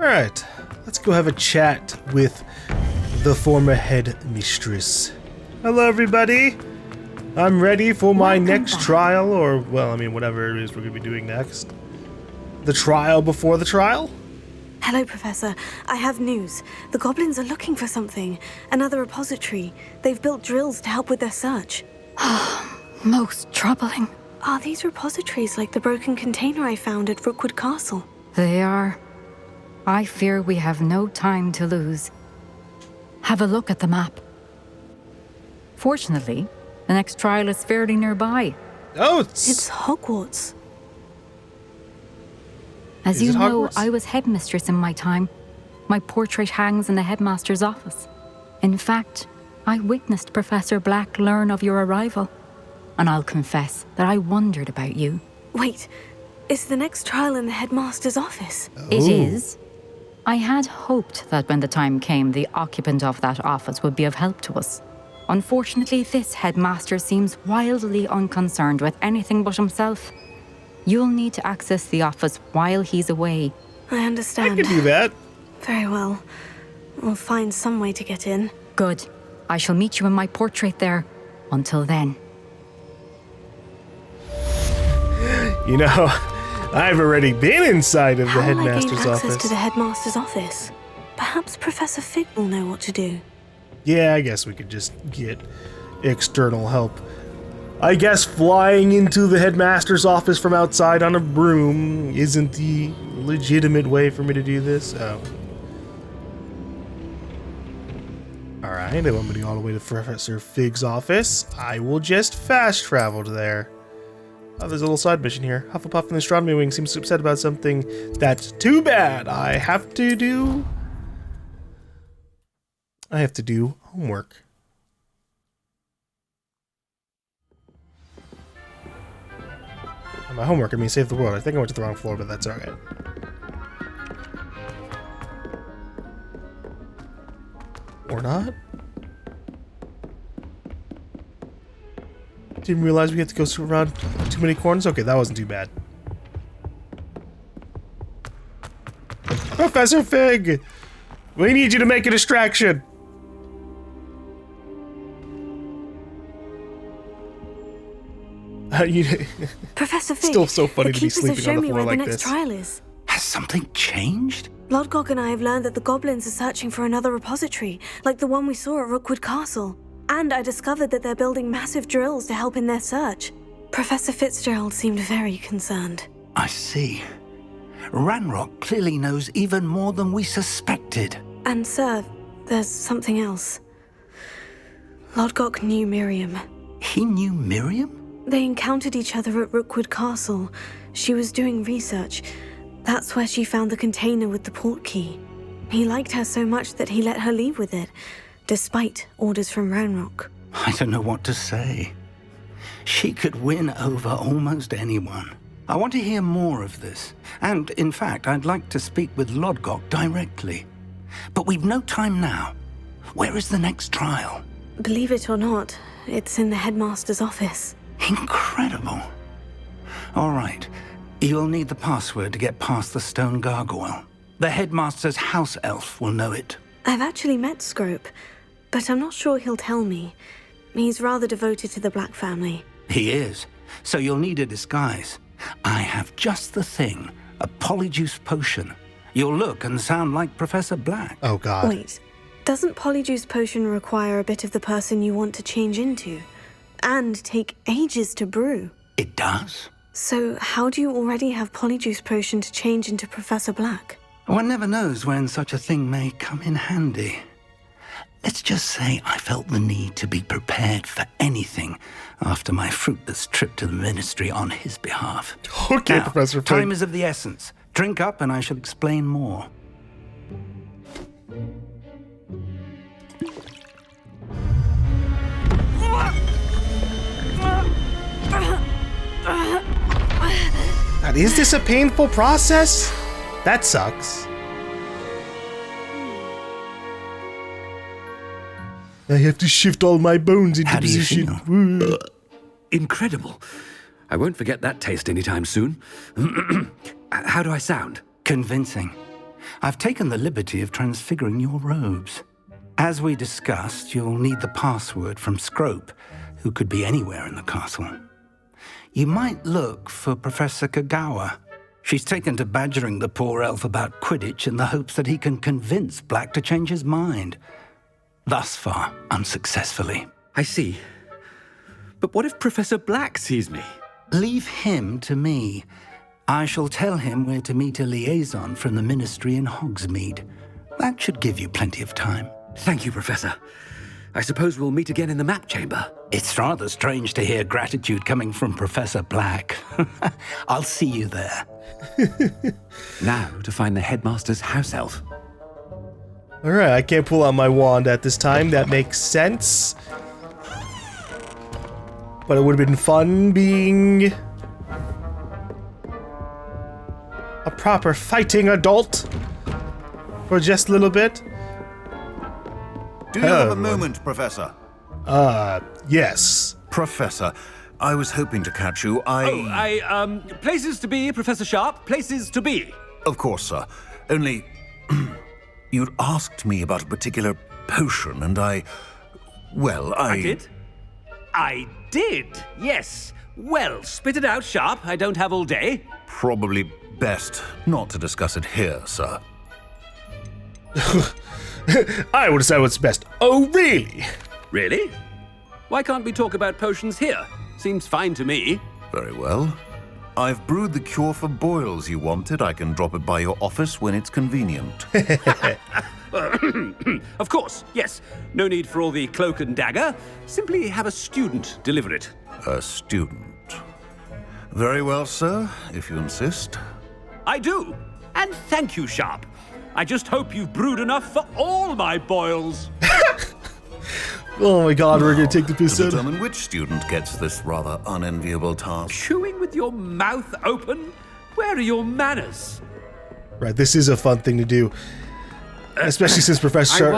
Alright, let's go have a chat with the former head mistress. Hello, everybody. I'm ready for my next trial, or, well, I mean, whatever it is we're going to be doing next. The trial before the trial? Hello, Professor. I have news. The goblins are looking for something. Another repository. They've built drills to help with their search. Most troubling. Are these repositories like the broken container I found at Rookwood Castle? They are. I fear we have no time to lose. Have a look at the map. Fortunately, the next trial is fairly nearby. Oh, It's Hogwarts. As you it know, Hogwarts? I was headmistress in my time. My portrait hangs in the headmaster's office. In fact, I witnessed Professor Black learn of your arrival. And I'll confess that I wondered about you. Wait, is the next trial in the headmaster's office? It is. I had hoped that when the time came, the occupant of that office would be of help to us. Unfortunately, this headmaster seems wildly unconcerned with anything but himself. You'll need to access the office while he's away. I I understand. can do that. Very well. We'll find some way to get in. Good. I shall meet you in my portrait there. Until then. You know, I've already been inside of the How will I gain headmaster's access office. to the headmaster's office? Perhaps Professor Fig will know what to do. Yeah, I guess we could just get external help. I guess flying into the headmaster's office from outside on a broom isn't the legitimate way for me to do this. Oh. Alright, I want me to go all the way to Professor Fig's office. I will just fast travel to there. Oh, there's a little side mission here. Hufflepuff and the Astronomy Wing seems upset about something. That's too bad. I have to do homework. My homework, I mean save the world. I think I went to the wrong floor, but that's alright. Or not? Didn't realize we had to go around too many corners. Okay, that wasn't too bad. Professor Fig! We need you to make a distraction! Professor Fig, Still so funny the to be keepers have sleeping on shown the me floor where like the next this. trial is. Has something changed? Lodgok and I have learned that the goblins are searching for another repository, like the one we saw at Rookwood Castle. And I discovered that they're building massive drills to help in their search. Professor Fitzgerald seemed very concerned. I see. Ranrock clearly knows even more than we suspected. And sir, there's something else. Lodgok knew Miriam. He knew Miriam? They encountered each other at Rookwood Castle. She was doing research. That's where she found the container with the port key. He liked her so much that he let her leave with it, despite orders from Ranrock. I don't know what to say. She could win over almost anyone. I want to hear more of this. And, in fact, I'd like to speak with Lodgok directly. But we've no time now. Where is the next trial? Believe it or not, it's in the headmaster's office. Incredible. All right. You'll need the password to get past the stone gargoyle. The headmaster's house elf will know it. I've actually met Scrope, but I'm not sure he'll tell me. He's rather devoted to the Black family. He is. So you'll need a disguise. I have just the thing. A polyjuice potion. You'll look and sound like Professor Black. Oh god. Wait, doesn't Polyjuice Potion require a bit of the person you want to change into? And take ages to brew? It does? So how do you already have Polyjuice Potion to change into Professor Black? One never knows when such a thing may come in handy. Let's just say I felt the need to be prepared for anything after my fruitless trip to the ministry on his behalf. Okay, Now, Professor Fig. time is of the essence. Drink up and I shall explain more. God, is this a painful process? That sucks. I have to shift all my bones into How do you position. feel? Incredible. I won't forget that taste anytime soon. How do I sound? Convincing. I've taken the liberty of transfiguring your robes. As we discussed, you'll need the password from Scrope, who could be anywhere in the castle. You might look for Professor Kagawa. She's taken to badgering the poor elf about Quidditch in the hopes that he can convince Black to change his mind. Thus far, unsuccessfully. I see. But what if Professor Black sees me? Leave him to me. I shall tell him where to meet a liaison from the Ministry in Hogsmeade. That should give you plenty of time. Thank you, Professor. I suppose we'll meet again in the map chamber. It's rather strange to hear gratitude coming from Professor Black. I'll see you there. Now to find the headmaster's house elf. Alright, I can't pull out my wand at this time. That makes sense. But it would have been fun being a proper fighting adult for just a little bit. Do you have a moment, Professor? Yes. Professor, I was hoping to catch you. Places to be, Professor Sharp, places to be. Of course, sir. Only, you'd asked me about a particular potion, and I did? I did, yes. Well, spit it out, Sharp. I don't have all day. Probably best not to discuss it here, sir. I would say what's best. Oh, really? Really? Why can't we talk about potions here? Seems fine to me. Very well. I've brewed the cure for boils you wanted. I can drop it by your office when it's convenient. Of course, yes. No need for all the cloak and dagger. Simply have a student deliver it. A student. Very well, sir, if you insist. I do. And thank you, Sharp. I just hope you've brewed enough for all my boils. Oh my god, we're gonna take the piss To out. determine which student gets this rather unenviable task. Chewing with your mouth open? Where are your manners? Right, this is a fun thing to do. Especially since Professor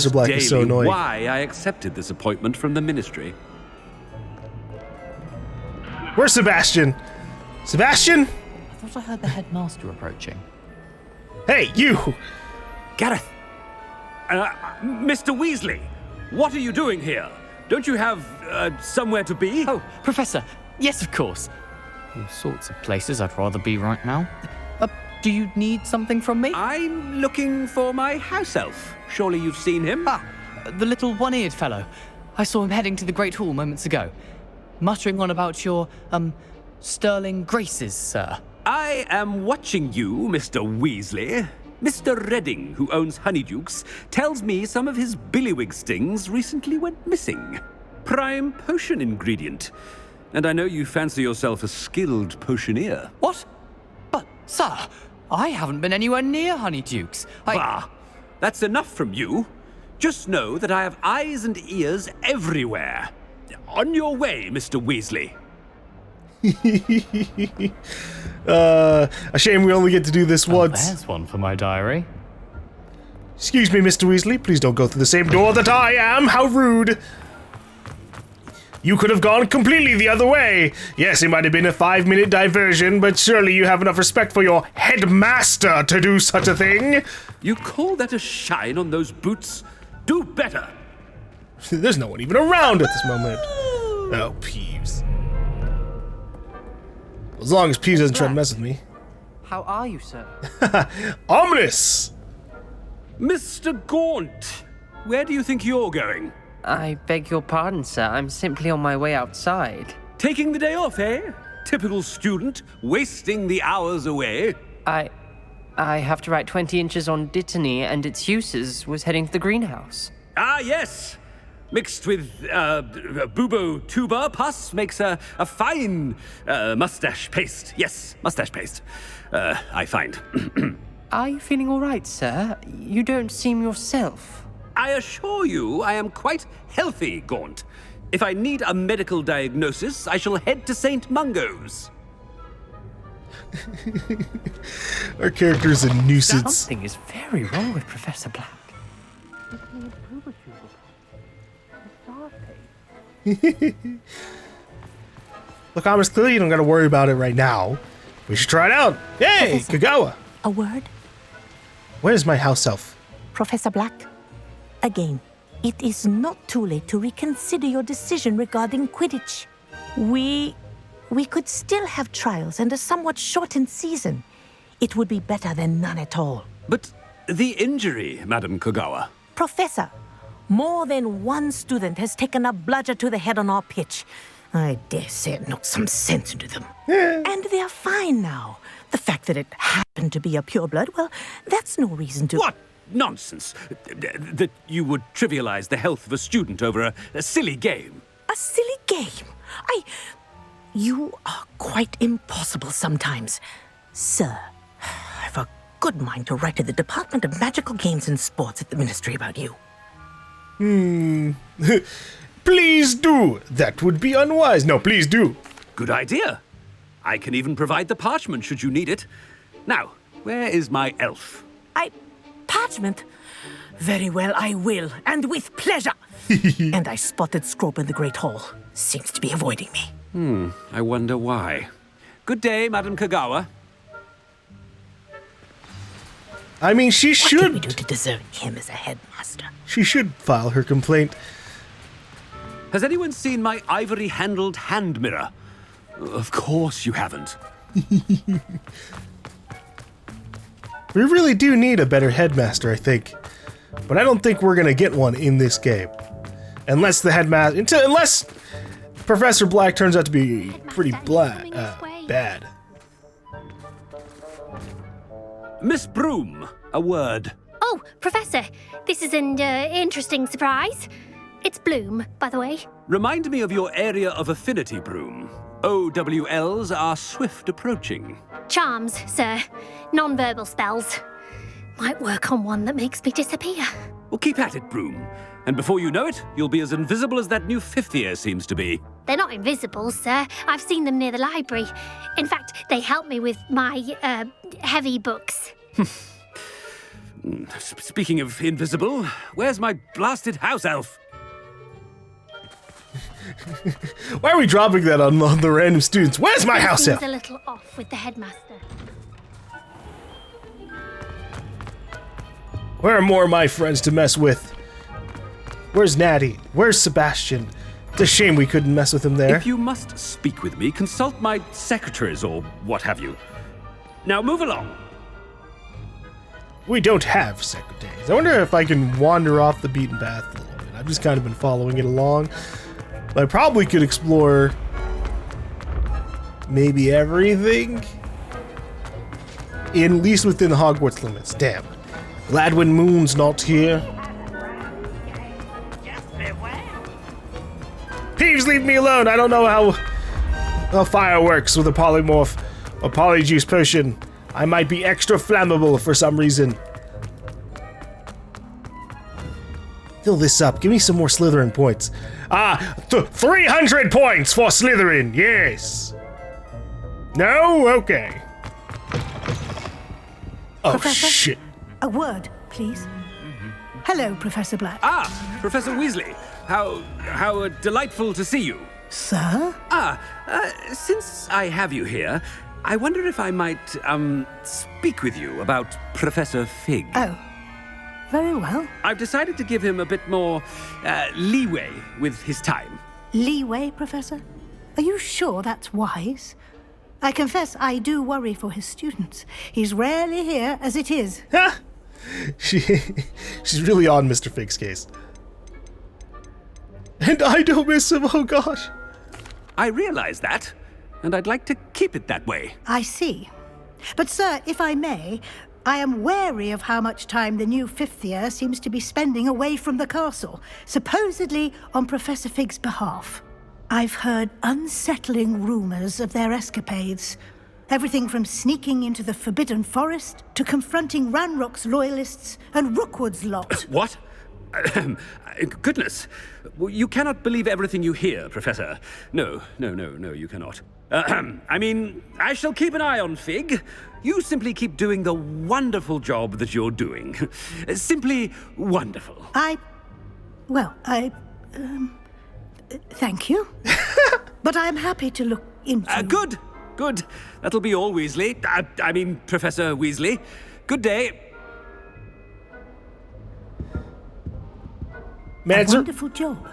Black is so annoying. Why I accepted this appointment from the Ministry. Where's Sebastian? Sebastian? I thought I heard the headmaster approaching. Hey, you! Gareth! Mr. Weasley! What are you doing here? Don't you have, somewhere to be? Oh, Professor! Yes, of course. All sorts of places I'd rather be right now. Do you need something from me? I'm looking for my house elf. Surely you've seen him? Ah, the little one-eared fellow. I saw him heading to the Great Hall moments ago. Muttering on about your, sterling graces, sir. I am watching you, Mr. Weasley. Mr. Redding, who owns Honeydukes, tells me some of his billywig stings recently went missing. Prime potion ingredient. And I know you fancy yourself a skilled potioneer. What? But, sir, I haven't been anywhere near Honeydukes. Bah! That's enough from you. Just know that I have eyes and ears everywhere. On your way, Mr. Weasley. A shame we only get to do this once. There's one for my diary. Excuse me, Mr. Weasley. Please don't go through the same door that I am. How rude. You could have gone completely the other way. Yes, it might have been a 5-minute diversion, but surely you have enough respect for your headmaster to do such a thing. You call that a shine on those boots? Do better. There's no one even around at this moment. Oh, Peeves. As long as Peeves doesn't try to mess with me. How are you, sir? Ominous! Mr. Gaunt, where do you think you're going? I beg your pardon, sir. I'm simply on my way outside. Taking the day off, eh? Typical student, wasting the hours away. I have to write 20 inches on Dittany and its uses. Was heading to the greenhouse. Ah, yes. Mixed with bubo tuber pus makes a fine mustache paste. Yes, mustache paste. I find. Are you feeling all right, sir? You don't seem yourself. I assure you I am quite healthy, Gaunt. If I need a medical diagnosis, I shall head to St. Mungo's. Our character is a nuisance. Something is very wrong with Professor Black. Look, Amos, clearly you don't gotta worry about it right now. We should try it out. Hey, Kagawa. A word? Where's my house elf? Professor Black, again, it is not too late to reconsider your decision regarding Quidditch. We could still have trials and a somewhat shortened season. It would be better than none at all. But the injury, Madam Kogawa. Professor, more than one student has taken a bludger to the head on our pitch. I dare say it knocked some sense into them. And they're fine now. The fact that it happened to be a pureblood, well, that's no reason to... What nonsense! That you would trivialize the health of a student over a silly game. A silly game? You are quite impossible sometimes. Sir, I've a good mind to write to the Department of Magical Games and Sports at the Ministry about you. Please do. That would be unwise. No, please do. Good idea. I can even provide the parchment should you need it. Now, where is my elf? Parchment? Very well, I will, and with pleasure. And I spotted Scrope in the Great Hall. Seems to be avoiding me. I wonder why. Good day, Madam Kogawa. I mean, she should... What did we do to deserve him as a headmaster? She should file her complaint. Has anyone seen my ivory-handled hand mirror? Of course you haven't. We really do need a better headmaster, I think. But I don't think we're gonna get one in this game. Unless the headmaster... Unless Professor Black turns out to be pretty bad. Miss Broom, a word. Oh, Professor, this is an interesting surprise. It's Bloom, by the way. Remind me of your area of affinity, Broom. OWLs are swift approaching. Charms, sir. Non-verbal spells. Might work on one that makes me disappear. Well, keep at it, Broom. And before you know it, you'll be as invisible as that new fifth year seems to be. They're not invisible, sir. I've seen them near the library. In fact, they help me with my, heavy books. Speaking of invisible, where's my blasted house elf? Why are we dropping that on the random students? Where's my house elf? Seems a little off with the headmaster. Where are more of my friends to mess with? Where's Natty? Where's Sebastian? It's a shame we couldn't mess with him there. If you must speak with me, consult my secretaries or what have you. Now move along. We don't have secretaries. I wonder if I can wander off the beaten path a little bit. I've just kind of been following it along. But I probably could explore maybe everything. At least within the Hogwarts limits. Damn. Gladwin Moon's not here. Peeves, leave me alone. I don't know how fire works with a polymorph or polyjuice potion. I might be extra flammable for some reason. Fill this up. Give me some more Slytherin points. 300 points for Slytherin. Yes. No? Okay. Oh, Professor? shit. A word, please. Hello, Professor Black. Ah, Professor Weasley. How delightful to see you. Sir? Since I have you here, I wonder if I might, speak with you about Professor Fig. Oh, very well. I've decided to give him a bit more, leeway with his time. Leeway, Professor? Are you sure that's wise? I confess I do worry for his students. He's rarely here as it is. Ha! She's really on Mr. Fig's case. And I don't miss him, oh gosh. I realize that, and I'd like to keep it that way. I see. But, sir, if I may, I am wary of how much time the new fifth year seems to be spending away from the castle, supposedly on Professor Fig's behalf. I've heard unsettling rumors of their escapades. Everything from sneaking into the Forbidden Forest to confronting Ranrock's loyalists and Rookwood's lot. What? Goodness. You cannot believe everything you hear, Professor. No, you cannot. I mean, I shall keep an eye on Fig. You simply keep doing the wonderful job that you're doing. Simply wonderful. Thank you. But I'm happy to look into... Good. That'll be all, Weasley. I mean, Professor Weasley. Good day. Meds are- wonderful job.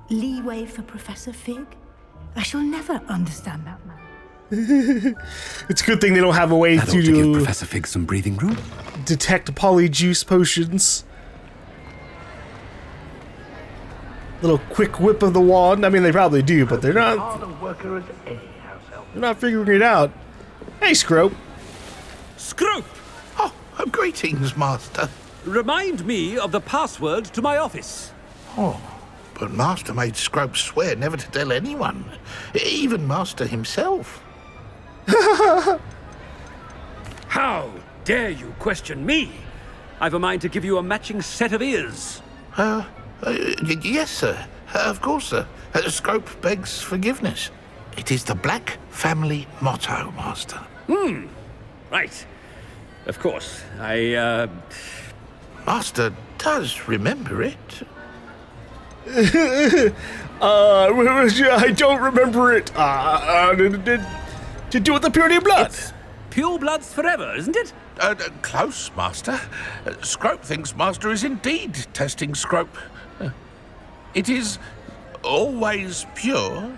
Leeway for Professor Fig? I shall never understand that man. It's a good thing they don't have a way That ought to give to Professor Fig some breathing room. detect polyjuice potions. Little quick whip of the wand. I mean, they probably do, but they're not figuring it out. Hey, Scrope. Scrope! Oh, greetings, Master. Remind me of the password to my office. Oh, but Master made Scrope swear never to tell anyone, even Master himself. How dare you question me? I've a mind to give you a matching set of ears. Yes, sir. Of course, sir. Scrope begs forgiveness. It is the Black family motto, Master. Right. Of course. Master does remember it. I don't remember it. To do with the purity of blood. It's pure bloods forever, isn't it? Close, Master. Scrope thinks Master is indeed testing Scrope. It is always pure.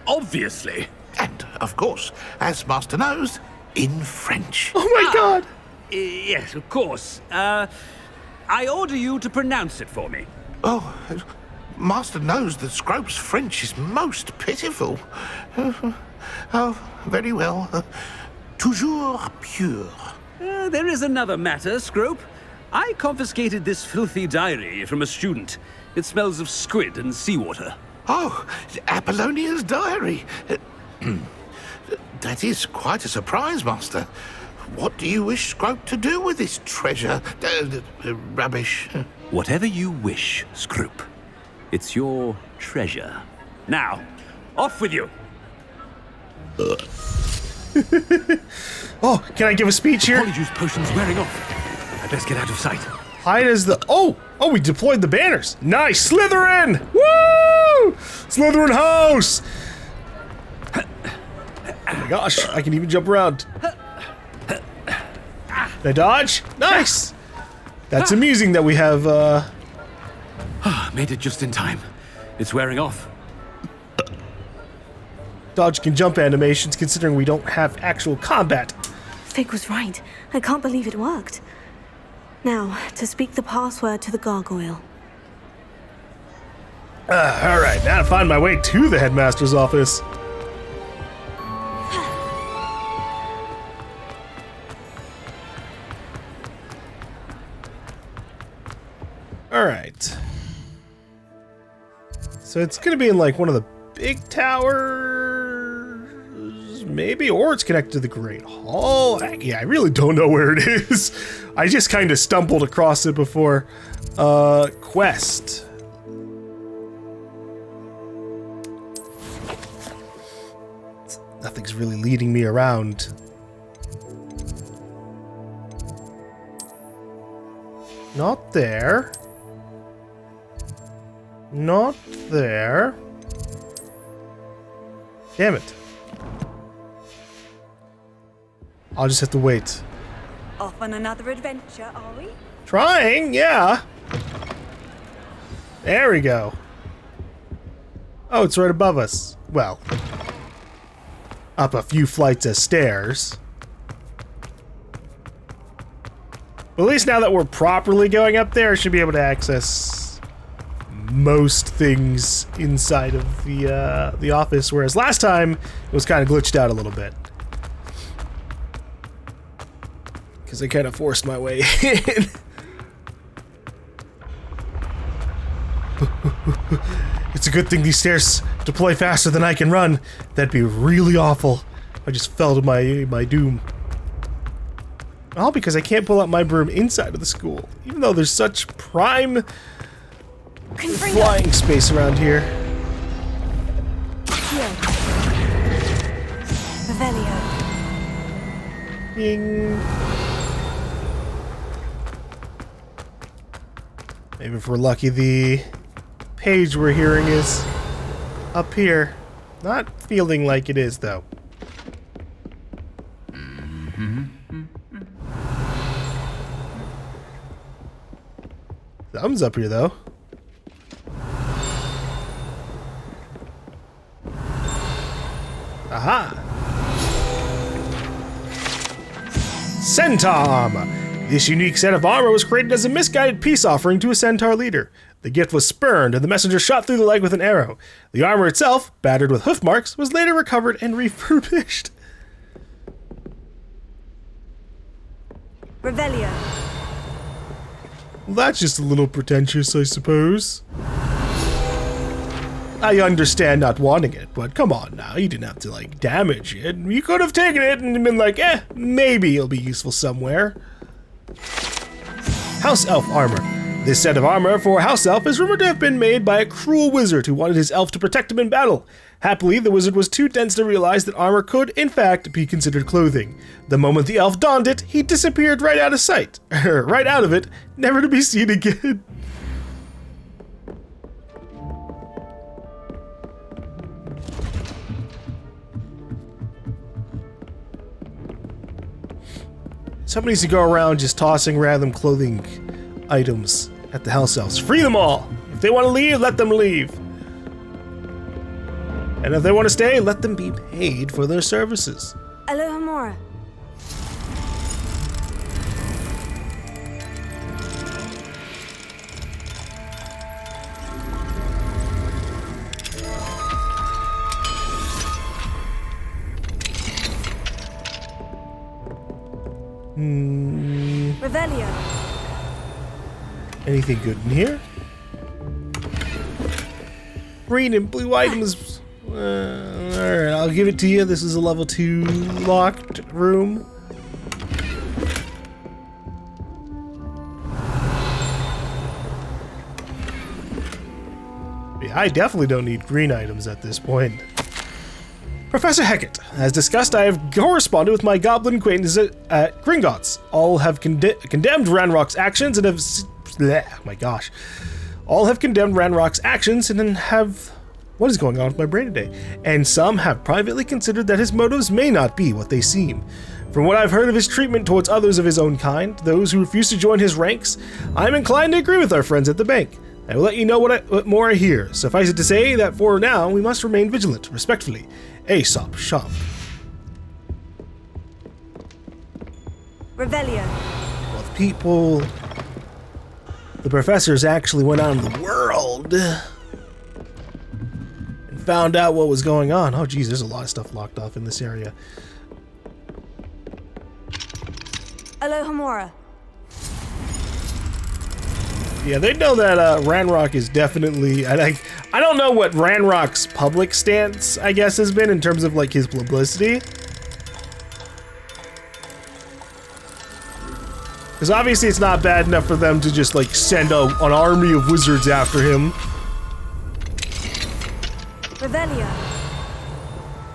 Obviously. And, of course, as Master knows, in French. Oh my god! Yes, of course. I order you to pronounce it for me. Oh, Master knows that Scrope's French is most pitiful. Oh, very well. Toujours pure. There is another matter, Scrope. I confiscated this filthy diary from a student. It smells of squid and seawater. Oh, Apollonia's diary. That is quite a surprise, Master. What do you wish Scrope to do with this treasure? Rubbish. Whatever you wish, Scrope. It's your treasure. Now, off with you. Oh, can I give a speech here? Polyjuice potion's wearing off. I best get out of sight. Hide as the... Oh, we deployed the banners. Nice, Slytherin! Woo! Slytherin house! Oh my gosh, I can even jump around. Can I dodge? Nice! That's amusing that we have, Made it just in time. It's wearing off. dodge can jump animations considering we don't have actual combat. Fig was right. I can't believe it worked. Now, to speak the password to the gargoyle. Alright, now to find my way to the headmaster's office. Alright. So it's gonna be in like one of the big towers, maybe, or it's connected to the Great Hall. Yeah, I really don't know where it is. I just kind of stumbled across it before. Quest. Nothing's really leading me around. Not there. Not there. Damn it. I'll just have to wait. Off on another adventure, are we? Trying, yeah. There we go. Oh, it's right above us. Well, up a few flights of stairs. But at least now that we're properly going up there, I should be able to access most things inside of the office, whereas last time it was kind of glitched out a little bit. Because I kind of forced my way in. It's a good thing these stairs deploy faster than I can run. That'd be really awful. I just fell to my doom. All because I can't pull out my broom inside of the school, even though there's such prime flying space around here. Ding. Maybe if we're lucky, the page we're hearing is up here. Not feeling like it is, though. Thumbs up here, though. Centaur armor. This unique set of armor was created as a misguided peace offering to a centaur leader. The gift was spurned, and the messenger shot through the leg with an arrow. The armor itself, battered with hoof marks, was later recovered and refurbished. Revelio. Well, that's just a little pretentious, I suppose. I understand not wanting it, but come on now, you didn't have to, like, damage it. You could have taken it and been like, maybe it'll be useful somewhere. House Elf armor. This set of armor for House Elf is rumored to have been made by a cruel wizard who wanted his elf to protect him in battle. Happily, the wizard was too dense to realize that armor could, in fact, be considered clothing. The moment the elf donned it, he disappeared right out of sight. Right out of it, never to be seen again. Somebody needs to go around just tossing random clothing items at the house elves. Free them all! If they want to leave, let them leave. And if they want to stay, let them be paid for their services. Alohomora. Revelio. Anything good in here? Green and blue items. Alright, I'll give it to you. This is a level 2 locked room. Yeah, I definitely don't need green items at this point. Professor Hecat, as discussed, I have corresponded with my goblin acquaintances at Gringotts. All have condemned Ranrock's actions and have... All have condemned Ranrock's actions and have... What is going on with my brain today? And some have privately considered that his motives may not be what they seem. From what I've heard of his treatment towards others of his own kind, those who refuse to join his ranks, I'm inclined to agree with our friends at the bank. I will let you know what more I hear. Suffice it to say that for now, we must remain vigilant, respectfully. Aesop Shop. Revelio. Well, the professors actually went out in the world and found out what was going on. Oh geez, there's a lot of stuff locked off in this area. Alohomora. Yeah, they know that Ranrock is definitely... I don't know what Ranrock's public stance, I guess, has been in terms of, like, his publicity. Because obviously it's not bad enough for them to just, like, send an army of wizards after him. Revelio.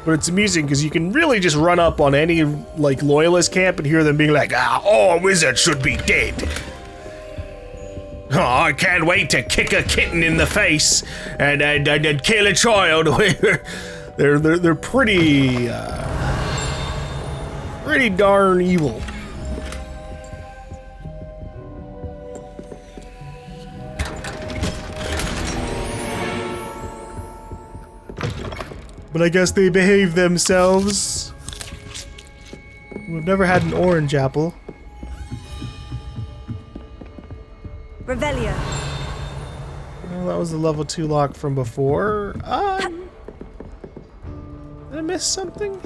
But it's amusing because you can really just run up on any, like, loyalist camp and hear them being like, all wizards should be dead. Oh, I can't wait to kick a kitten in the face and kill a child. they're pretty darn evil. But I guess they behave themselves. We've never had an orange apple. Revelio. Well, that was the level 2 lock from before. Did I miss something?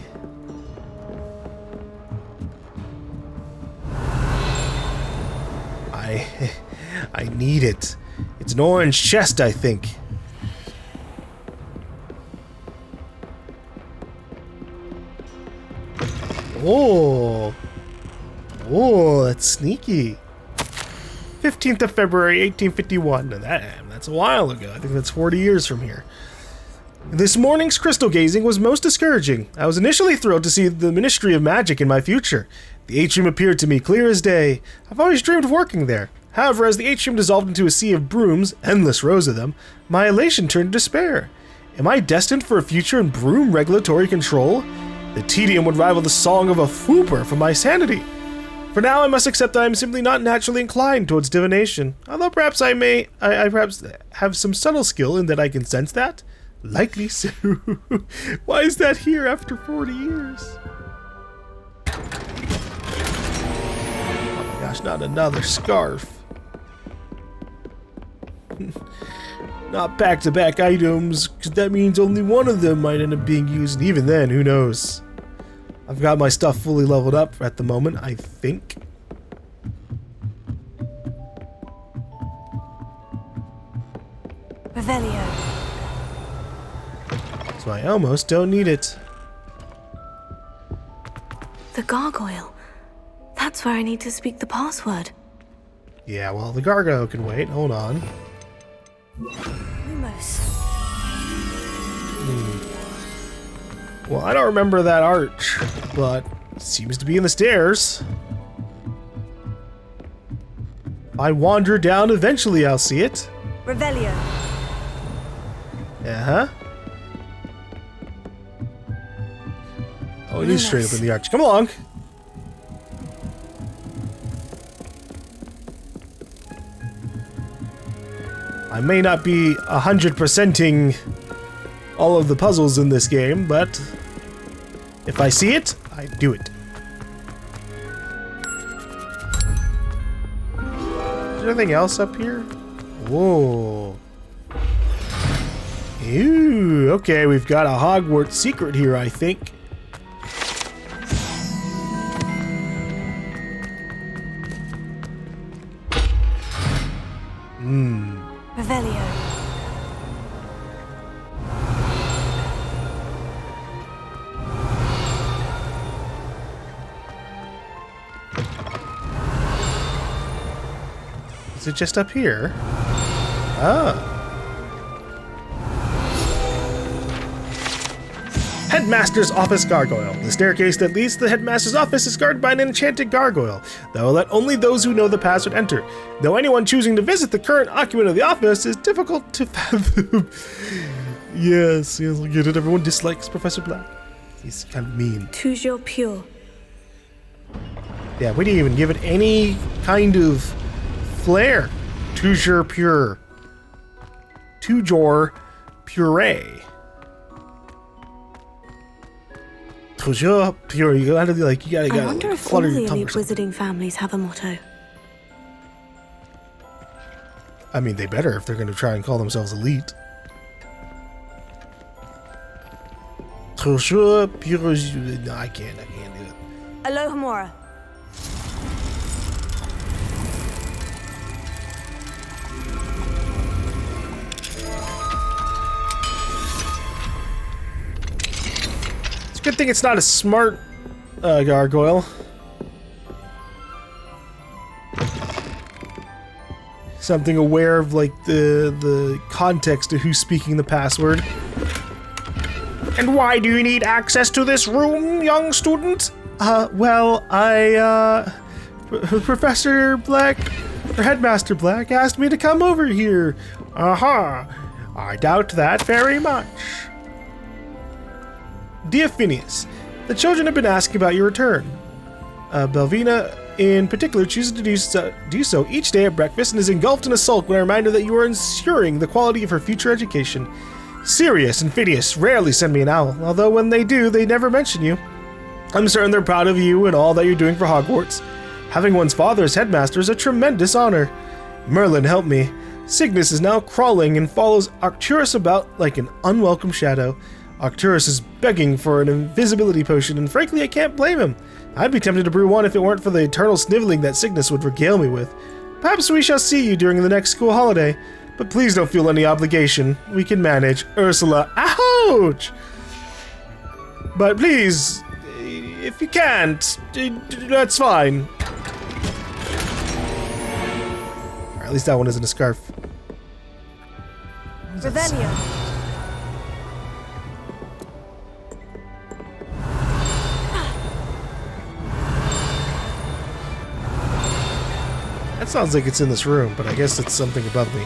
I need it. It's an orange chest, I think. Oh, that's sneaky. 15th of February, 1851. Now that's a while ago. I think that's 40 years from here. This morning's crystal gazing was most discouraging. I was initially thrilled to see the Ministry of Magic in my future. The atrium appeared to me clear as day. I've always dreamed of working there. However, as the atrium dissolved into a sea of brooms, endless rows of them, my elation turned to despair. Am I destined for a future in broom regulatory control? The tedium would rival the song of a whooper for my sanity. For now, I must accept that I am simply not naturally inclined towards divination, although perhaps I perhaps have some subtle skill in that I can sense that. Likely so. Why is that here after 40 years? gosh, not another scarf. Not back-to-back items, because that means only one of them might end up being used, and even then, who knows? I've got my stuff fully leveled up at the moment, I think. Revelio. So I almost don't need it. The gargoyle. That's where I need to speak the password. Yeah, well, the gargoyle can wait. Hold on. Lumos. Well, I don't remember that arch, but it seems to be in the stairs. If I wander down, eventually I'll see it. Revelio. Uh-huh. Oh, it is straight up in the arch. Come along. I may not be 100%ing all of the puzzles in this game, but if I see it, I do it. Is there anything else up here? Whoa. Ew, okay, we've got a Hogwarts secret here, I think. Revelio. Is it just up here? Ah. Headmaster's Office Gargoyle. The staircase that leads to the headmaster's office is guarded by an enchanted gargoyle that will let only those who know the password enter. Though anyone choosing to visit the current occupant of the office is difficult to fathom. Yes, I get it. Everyone dislikes Professor Black. He's kind of mean. Toujours pure. Yeah, we didn't even give it any kind of flair. Toujours pure. Toujours puree. Toujours pure. You gotta be like, you gotta I wonder if all flutter the your tongue elite or something. wizarding families have a motto. I mean, they better if they're gonna try and call themselves elite. Toujours pure. No, I can't do it. Alohomora. It's a good thing it's not a smart gargoyle. Something aware of like the context of who's speaking the password. And why do you need access to this room, young student? Well, Professor Black, or Headmaster Black, asked me to come over here. I doubt that very much. Dear Phineas, the children have been asking about your return. Belvina, in particular, chooses to do so each day at breakfast and is engulfed in a sulk when a reminder that you are ensuring the quality of her future education. Sirius and Phineas rarely send me an owl, although when they do, they never mention you. I'm certain they're proud of you and all that you're doing for Hogwarts. Having one's father as headmaster is a tremendous honor. Merlin, help me. Cygnus is now crawling and follows Arcturus about like an unwelcome shadow. Arcturus is begging for an invisibility potion, and frankly, I can't blame him. I'd be tempted to brew one if it weren't for the eternal sniveling that Cygnus would regale me with. Perhaps we shall see you during the next school holiday, but please don't feel any obligation. We can manage. Ursula, ouch! But please, if you can't, that's fine. Or at least that one isn't a scarf. Revelio. That sounds like it's in this room, but I guess it's something above me.